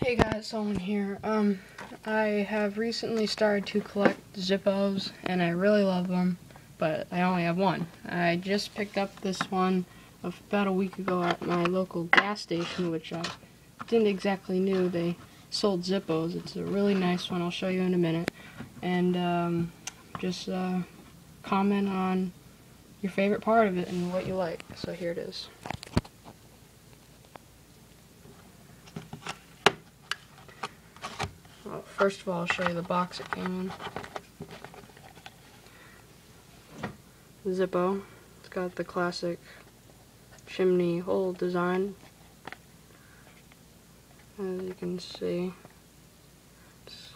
Hey guys, Owen here. I have recently started to collect Zippos, and I really love them, but I only have one. I just picked up this one about a week ago at my local gas station, which I didn't exactly knew they sold Zippos. It's a really nice one. I'll show you in a minute. And just comment on your favorite part of it and what you like. So here it is. Well, first of all, I'll show you the box it came in. Zippo. It's got the classic chimney hole design. As you can see, it's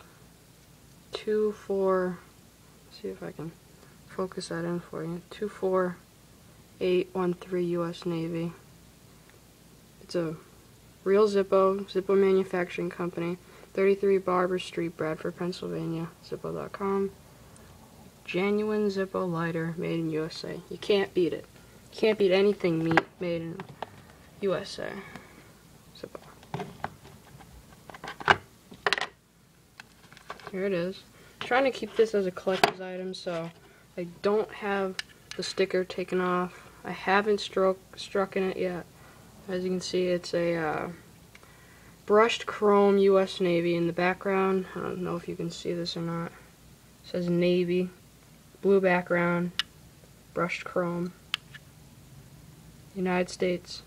248. See if I can focus that in for you. 24813 U.S. Navy. It's a real Zippo Manufacturing Company. 33 Barber Street, Bradford, Pennsylvania. Zippo.com. Genuine Zippo lighter made in USA. You can't beat it. You can't beat anything made in USA. Zippo. Here it is. I'm trying to keep this as a collector's item, so I don't have the sticker taken off. I haven't struck in it yet. As you can see, it's a brushed chrome U.S. Navy in the background. I don't know if you can see this or not. It says Navy, blue background, brushed chrome. United States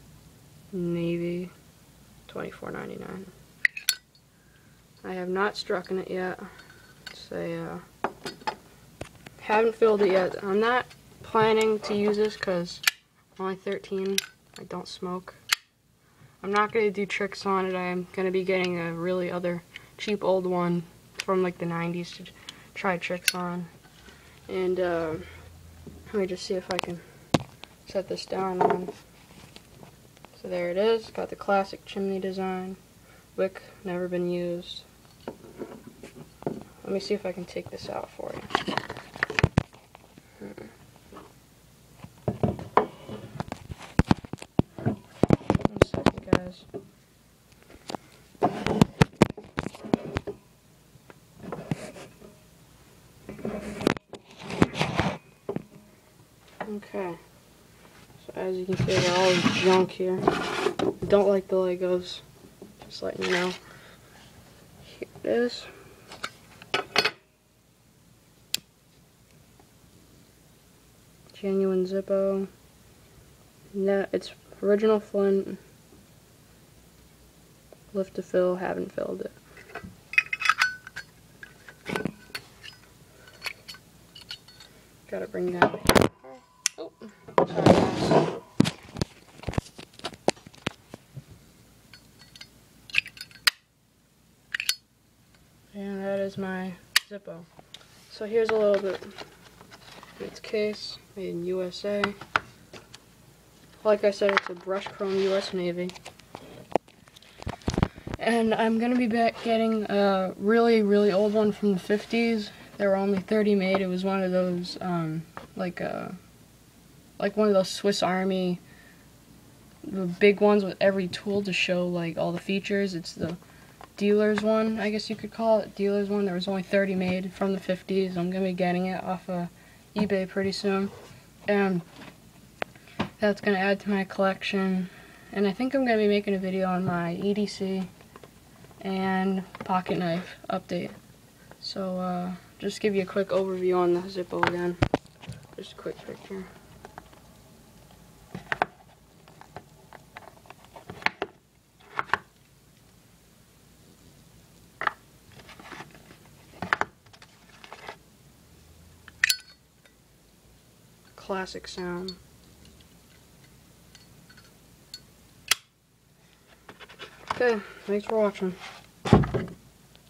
Navy, $24.99. I have not struck in it yet. Haven't filled it yet. I'm not planning to use this because I'm only 13. I don't smoke. I'm not going to do tricks on it. I'm going to be getting a really other cheap old one from like the 90s to try tricks on. And let me just see if I can set this down on. So there it is. Got the classic chimney design. Wick, never been used. Let me see if I can take this out for you. One second, guys. Okay. So as you can see, they're all junk here. I don't like the Legos. Just letting you know. Here it is. Genuine Zippo. No, it's original Flint. Lift to fill, haven't filled it. Gotta bring down. Oh, sorry guys. And that is my Zippo. So here's a little bit. Its case, made in USA. Like I said, it's a brushed chrome US Navy. And I'm gonna be back getting a really, really old one from the 50s. There were only 30 made. It was one of those, like one of those Swiss Army, the big ones with every tool to show like all the features. It's the dealer's one, I guess you could call it. Dealer's one. There was only 30 made from the 50s. I'm gonna be getting it off eBay pretty soon, and that's going to add to my collection. And I think I'm going to be making a video on my EDC and pocket knife update. So just give you a quick overview on the Zippo again. Just a quick picture. Classic sound. Okay, thanks for watching.